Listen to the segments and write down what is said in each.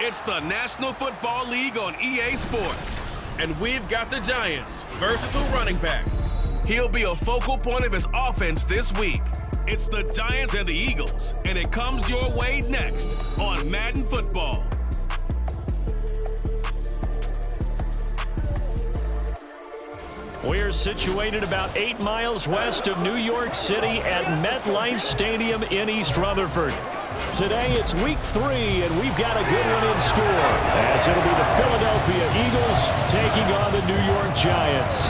It's the National Football League on EA Sports. And we've got the Giants' versatile running back. He'll be a focal point of his offense this week. It's the Giants and the Eagles, and it comes your way next on Madden Football. We're situated about 8 miles west of New York City at MetLife Stadium in East Rutherford. Today it's week 3, and we've got a good one in store, as it'll be the Philadelphia Eagles taking on the New York Giants.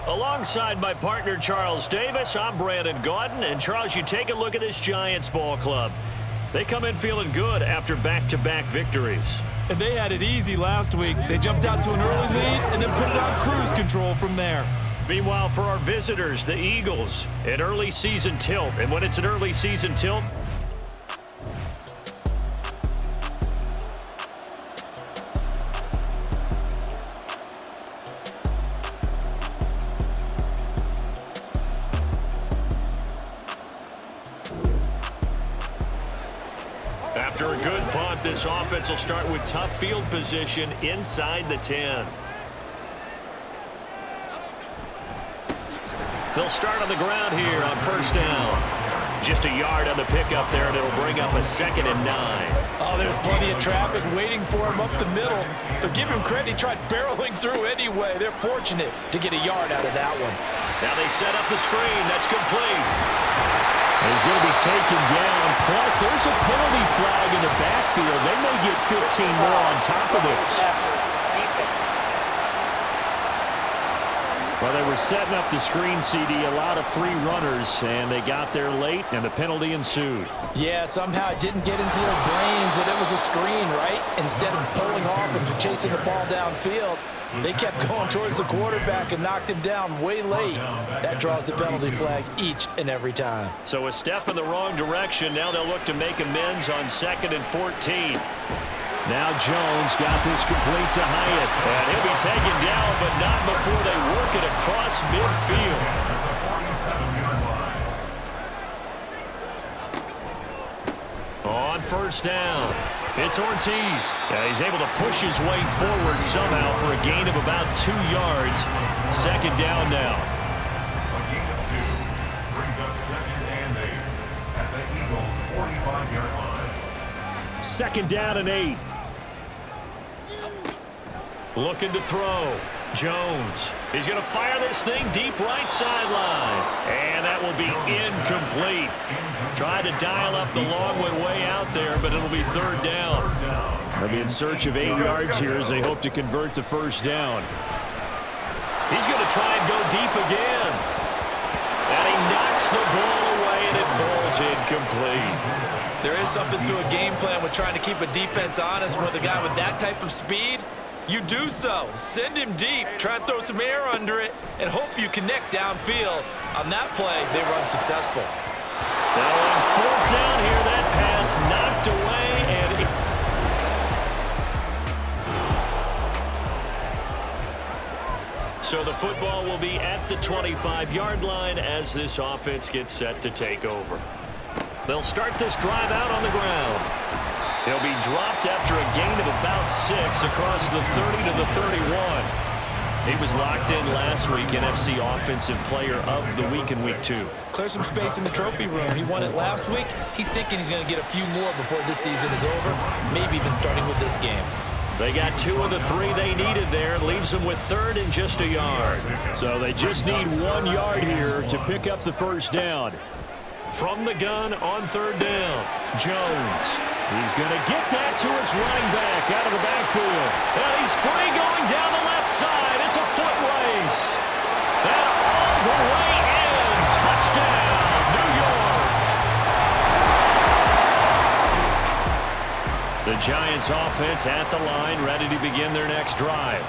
Alongside my partner Charles Davis, I'm Brandon Gaudin. And Charles, you take a look at this Giants ball club. They come in feeling good after back-to-back victories. And they had it easy last week. They jumped out to an early lead and then put it on cruise control from there. Meanwhile, for our visitors, the Eagles, an early season tilt. And when it's an early season tilt, after a good punt, this offense will start with tough field position inside the 10. They'll start on the ground here on first down. Just a yard on the pickup there, and it'll bring up a 2nd and 9. Oh, there's plenty of traffic waiting for him up the middle. But give him credit, he tried barreling through anyway. They're fortunate to get a yard out of that one. Now they set up the screen. That's complete. He's going to be taken down. Plus, there's a penalty flag in the backfield. They may get 15 more on top of this. Well, they were setting up the screen, CD, a lot of free runners, and they got there late, and the penalty ensued. Yeah, somehow it didn't get into their brains that it was a screen, right? Instead of pulling off and chasing the ball downfield, they kept going towards the quarterback and knocked him down way late. That draws the penalty flag each and every time. So a step in the wrong direction. Now they'll look to make amends on 2nd and 14. Now Jones got this complete to Hyatt. And he'll be taken down, but not before they work it across midfield. On first down, it's Ortiz. Yeah, he's able to push his way forward somehow for a gain of about 2 yards. 2nd down now. A gain of 2 brings up 2nd and 8 at the Eagles' 45-yard line. 2nd down and 8. Looking to throw. Jones. He's going to fire this thing deep right sideline. And that will be incomplete. Tried to dial up the long way out there, but it'll be 3rd down. They'll be in search of 8 yards here as they hope to convert the 1st down. He's going to try and go deep again. And he knocks the ball away, and it falls incomplete. There is something to a game plan with trying to keep a defense honest with a guy with that type of speed. You do so. Send him deep. Try and throw some air under it and hope you connect downfield. On that play, they run successful. Now on 4th down here, that pass knocked away, and so the football will be at the 25-yard line as this offense gets set to take over. They'll start this drive out on the ground. He'll be dropped after a gain of about 6 across the 30 to the 31. He was locked in last week, NFC Offensive Player of the Week in Week 2. Clear some space in the trophy room. He won it last week. He's thinking he's going to get a few more before this season is over, maybe even starting with this game. They got 2 of the 3 they needed there. Leaves them with 3rd and just a yard. So they just need 1 yard here to pick up the 1st down. From the gun on 3rd down, Jones. He's going to get that to his running back out of the backfield. And he's free going down the left side. It's a foot race. And all the way in. Touchdown, New York. The Giants offense at the line, ready to begin their next drive.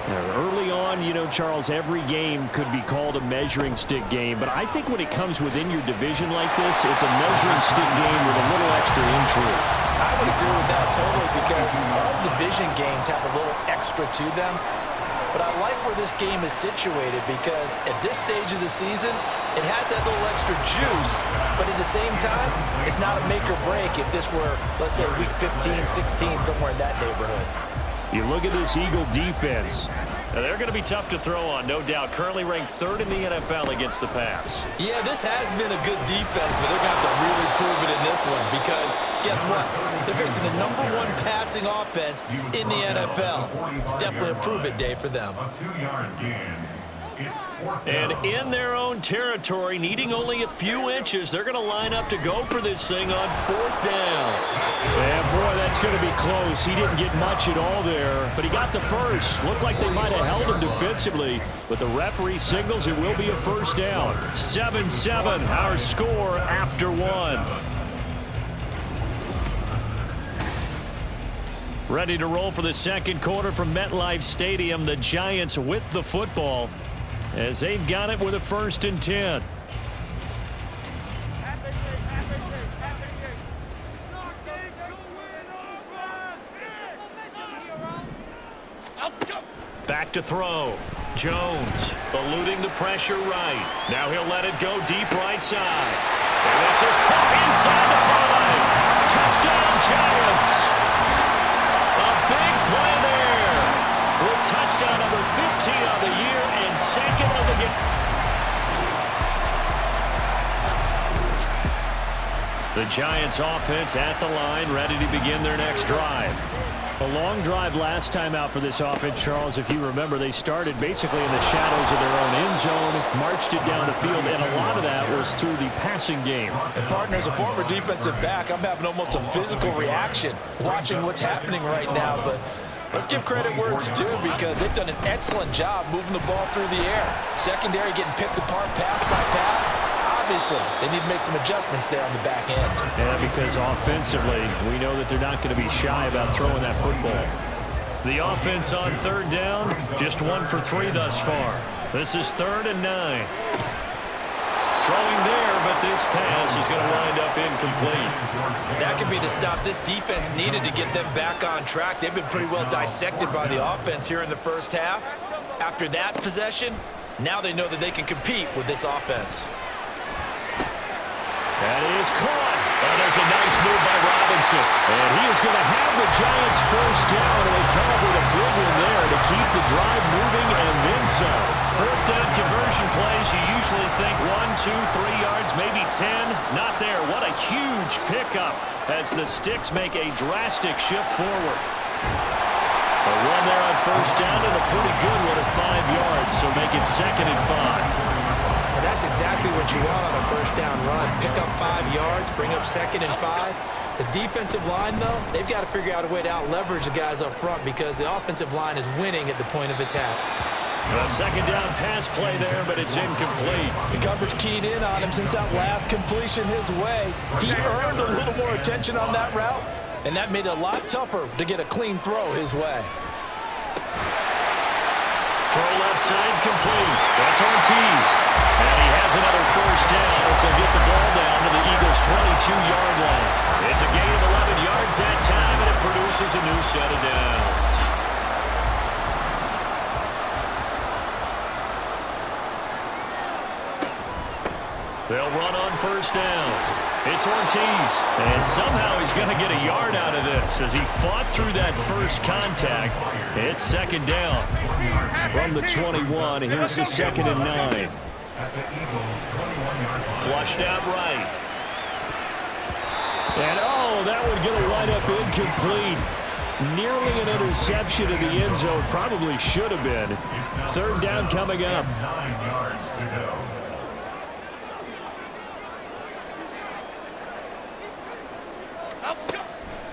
Now, early on, you know, Charles, every game could be called a measuring stick game. But I think when it comes within your division like this, it's a measuring stick game with a little extra intrigue. I would agree with that totally because all division games have a little extra to them. But I like where this game is situated because at this stage of the season, it has that little extra juice, but But at the same time, it's not a make or break if this were, let's say, week 15, 16, somewhere in that neighborhood. You look at this Eagle defense. Now, they're going to be tough to throw on, no doubt. Currently ranked 3rd in the NFL against the pass. Yeah, this has been a good defense, but they're going to have to really prove it in this one because guess what? They're facing the #1 passing offense in the NFL. It's definitely a prove-it day for them. A 2-yard gain. It's 4th down. And in their own territory, needing only a few inches, they're going to line up to go for this thing on 4th down. Yeah, boy, that's going to be close. He didn't get much at all there, but he got the first. Looked like they might have held him defensively, but the referee signals it will be a first down. 7-7, our score after 1. Ready to roll for the second quarter from MetLife Stadium. The Giants with the football as they've got it with a 1st and 10. Back to throw. Jones eluding the pressure right. Now he'll let it go deep right side. And this is caught inside the 5. Touchdown Giants. A big play there. With touchdown number 15 on the year and 2nd of the game. The Giants offense at the line, ready to begin their next drive. A long drive last time out for this offense, Charles. If you remember, they started basically in the shadows of their own end zone, marched it down the field, and a lot of that was through the passing game. And partner, as a former defensive back, I'm having almost a physical reaction watching what's happening right now. But let's give credit where it's due because they've done an excellent job moving the ball through the air. Secondary getting picked apart pass by pass. Obviously, they need to make some adjustments there on the back end. Yeah, because offensively, we know that they're not going to be shy about throwing that football. The offense on 3rd down, just 1 for 3 thus far. This is 3rd and 9. Throwing there, but this pass is going to wind up incomplete. That could be the stop this defense needed to get them back on track. They've been pretty well dissected by the offense here in the first half. After that possession, now they know that they can compete with this offense. That is caught. And there's a nice move by Robinson. And he is going to have the Giants first down, and they come up with a big one there to keep the drive moving and then some. 4th down conversion plays, you usually think 1, 2, 3 yards, maybe 10. Not there. What a huge pickup as the Sticks make a drastic shift forward. A run there on 1st down and a pretty good one at 5 yards, so make it 2nd and 5. And that's exactly what you want on a 1st down run. Pick up 5 yards, bring up 2nd and 5. The defensive line, though, they've got to figure out a way to out-leverage the guys up front because the offensive line is winning at the point of attack. A 2nd down pass play there, but it's incomplete. The coverage keyed in on him since that last completion his way. He earned a little more attention on that route, and that made it a lot tougher to get a clean throw his way. Throw left side complete. That's Ortiz. And he has another 1st down as they'll get the ball down to the Eagles' 22-yard line. It's a gain of 11 yards that time, and it produces a new set of downs. They'll run on 1st down. It's Ortiz. And somehow he's going to get a yard out of this as he fought through that first contact. It's 2nd down. From the 21, here's the 2nd and 9. Flushed out right. And, oh, that would get a wind up incomplete. Nearly an interception in the end zone. Probably should have been. 3rd down coming up. 9 yards to go.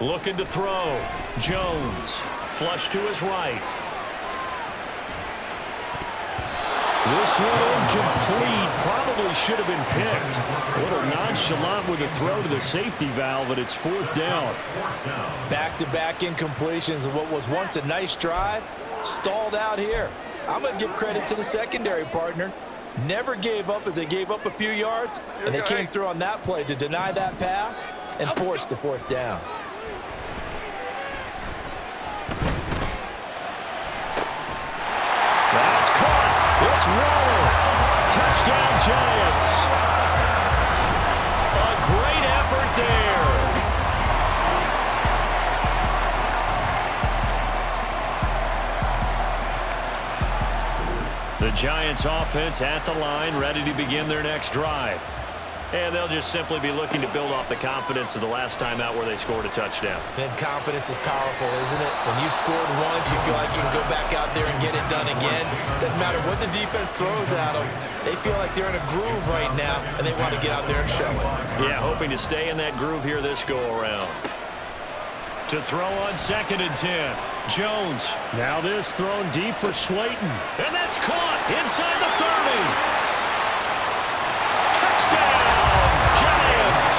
Looking to throw. Jones. Flush to his right. This one incomplete. Probably should have been picked. A little nonchalant with a throw to the safety valve, but it's 4th down. Back-to-back incompletions of what was once a nice drive, stalled out here. I'm going to give credit to the secondary partner. Never gave up as they gave up a few yards, and they came through on that play to deny that pass and force the 4th down. That's caught. It's Waller. Touchdown, Giants. A The Giants offense at the line, ready to begin their next drive. And they'll just simply be looking to build off the confidence of the last time out where they scored a touchdown. And confidence is powerful, isn't it? When you've scored once, you feel like you can go back out there and get it done again. Doesn't matter what the defense throws at them. They feel like they're in a groove right now, and they want to get out there and show it. Yeah, hoping to stay in that groove here this go-around. To throw on 2nd and 10. Jones. Now this thrown deep for Slayton. And that's caught inside the 30. Touchdown, Giants.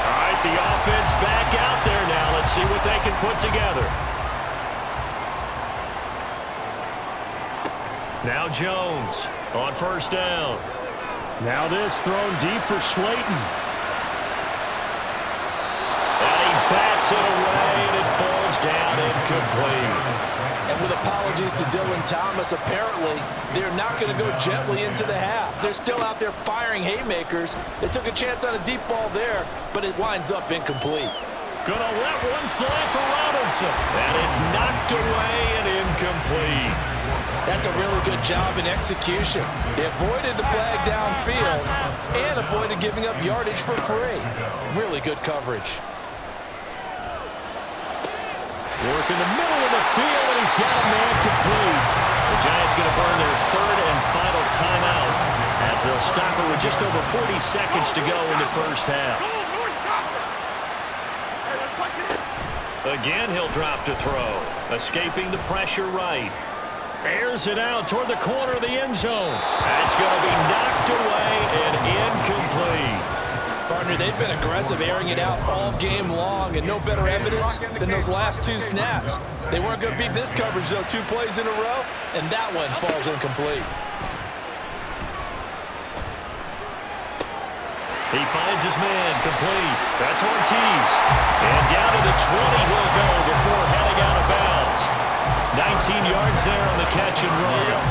All right, the offense back out there now. Let's see what they can put together. Now Jones on 1st down. Now this thrown deep for Slayton. And he bats it away, and it falls down incomplete. And with apologies to Dylan Thomas, apparently they're not going to go gently into the half. They're still out there firing haymakers. They took a chance on a deep ball there, but it winds up incomplete. Gonna let one fly for Robinson. And it's knocked away and incomplete. That's a really good job in execution. They avoided the flag downfield and avoided giving up yardage for free. Really good coverage. Work in the middle of the field, and he's got a man complete. The Giants going to burn their 3rd and final timeout as they'll stop it with just over 40 seconds to go in the first half. Again, he'll drop to throw. Escaping the pressure right. Airs it out toward the corner of the end zone. That's going to be knocked away and incomplete. Partner, they've been aggressive, airing it out all game long, and no better evidence than those last 2 snaps. They weren't going to beat this coverage, though, 2 plays in a row, and that one falls incomplete. He finds his man complete. That's Ortiz. And down to the 20 he'll go before heading out of bounds. 19 yards there on the catch and run.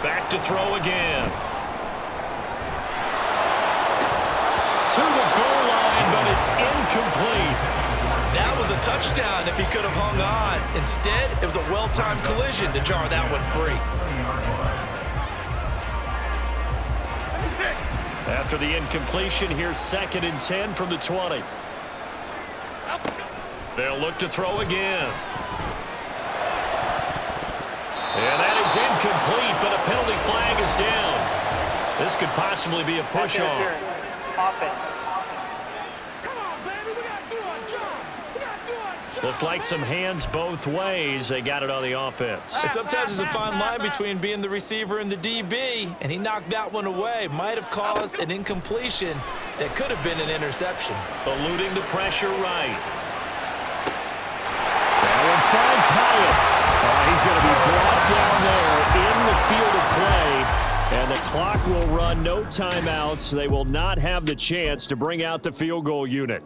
Back to throw again. To the goal line, but it's incomplete. That was a touchdown if he could have hung on. Instead, it was a well-timed collision to jar that one free. After the incompletion, here's 2nd and 10 from the 20. They'll look to throw again. And that is incomplete, but a penalty flag is down. This could possibly be a push-off. Looked like some hands both ways. They got it on the offense. Sometimes there's a fine line between being the receiver and the DB, and he knocked that one away. Might have caused an incompletion that could have been an interception. Eluding the pressure right. That one finds Hyatt. He's going to be brought down there in the field of play, and the clock will run, no timeouts. They will not have the chance to bring out the field goal unit.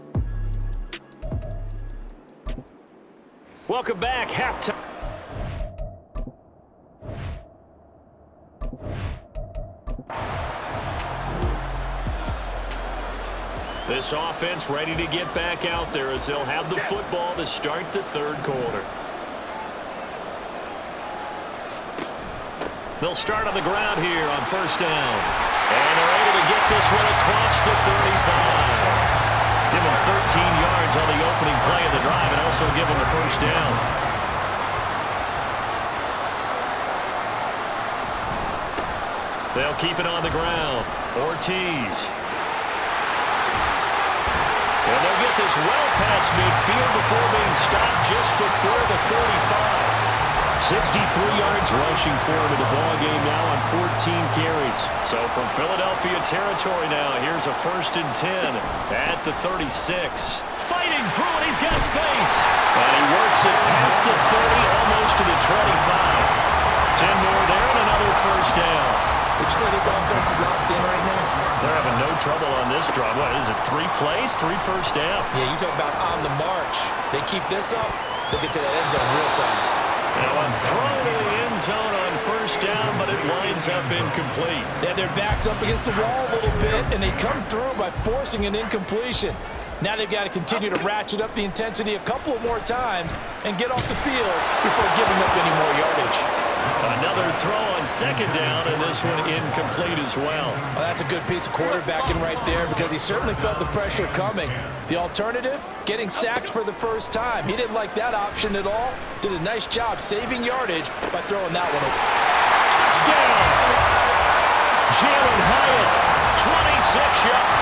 Welcome back, halftime. This offense ready to get back out there as they'll have the football to start the 3rd quarter. They'll start on the ground here on 1st down. And they're able to get this one across the 35. Give them 13 yards on the opening play of the drive and also give them the 1st down. They'll keep it on the ground. Ortiz. And they'll get this well past midfield before being stopped just before the 35. 63 yards rushing for him in the ball game now on 14 carries. So from Philadelphia territory now, here's a 1st and 10 at the 36. Fighting through it, he's got space. And he works it past the 30, almost to the 25. 10 more there and another 1st down. Would you say this offense is locked in right now? They're having no trouble on this drive. What is it, 3 plays, 3 first downs? Yeah, you talk about on the march. They keep this up, they'll get to that end zone real fast. Now a throw to the end zone on first down, but it winds up incomplete. Yeah, their back's up against the wall a little bit, and they come through by forcing an incompletion. Now they've got to continue to ratchet up the intensity a couple of more times and get off the field before giving up any more yardage. Another throw on second down, and this one incomplete as well. Well, that's a good piece of quarterbacking right there because he certainly felt the pressure coming. The alternative, getting sacked for the first time. He didn't like that option at all. Did a nice job saving yardage by throwing that one away. Touchdown! Jalen Hyatt, 26 yards.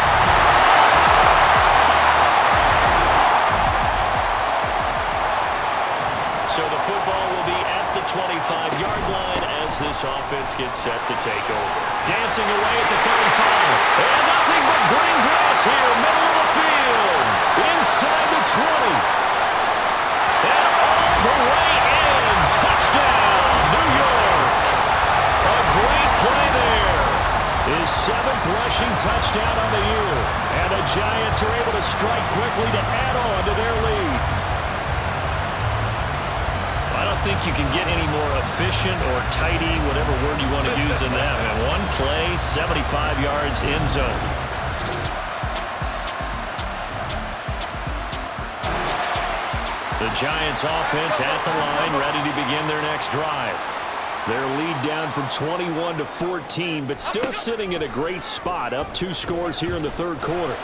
So the football will be at the 25-yard line as this offense gets set to take over. Dancing away at the 35. And nothing but green grass here, middle of the field. Inside the 20. And all the way in. Touchdown, New York. A great play there. His 7th rushing touchdown on the year. And the Giants are able to strike quickly to add on to their lead. I don't think you can get any more efficient or tidy, whatever word you want to use in that. And one play, 75 yards in zone. The Giants offense at the line, ready to begin their next drive. Their lead down from 21 to 14, but still sitting in a great spot, up 2 scores here in the third quarter.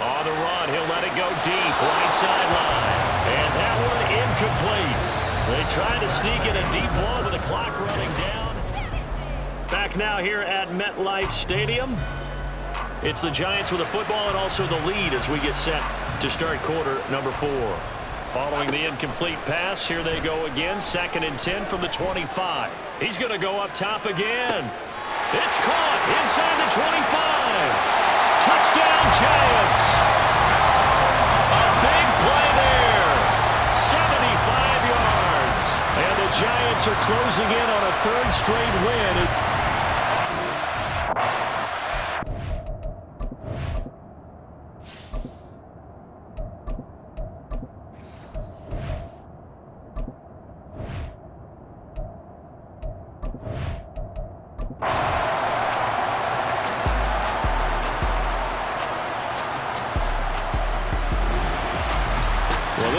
On the run, he'll let it go deep, right sideline. And that one incomplete. They try to sneak in a deep ball with the clock running down. Back now here at MetLife Stadium. It's the Giants with the football and also the lead as we get set to start quarter number 4. Following the incomplete pass, here they go again. 2nd and 10 from the 25. He's going to go up top again. It's caught inside the 25. Touchdown, Giants. A big play there. 75 yards. And the Giants are closing in on a 3rd straight win.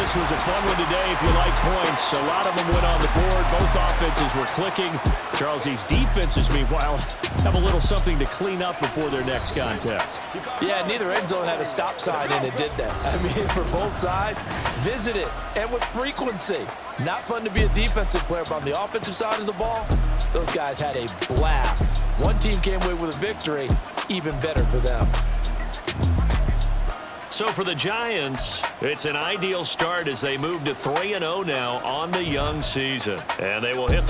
This was a fun one today if you like points. A lot of them went on the board. Both offenses were clicking. Charles, these defenses, meanwhile, have a little something to clean up before their next contest. Yeah, neither end zone had a stop sign, and it did that. I mean, for both sides, visit it, and with frequency. Not fun to be a defensive player, but on the offensive side of the ball, those guys had a blast. One team came away with a victory, even better for them. So for the Giants, it's an ideal start as they move to 3-0 now on the young season. And they will hit the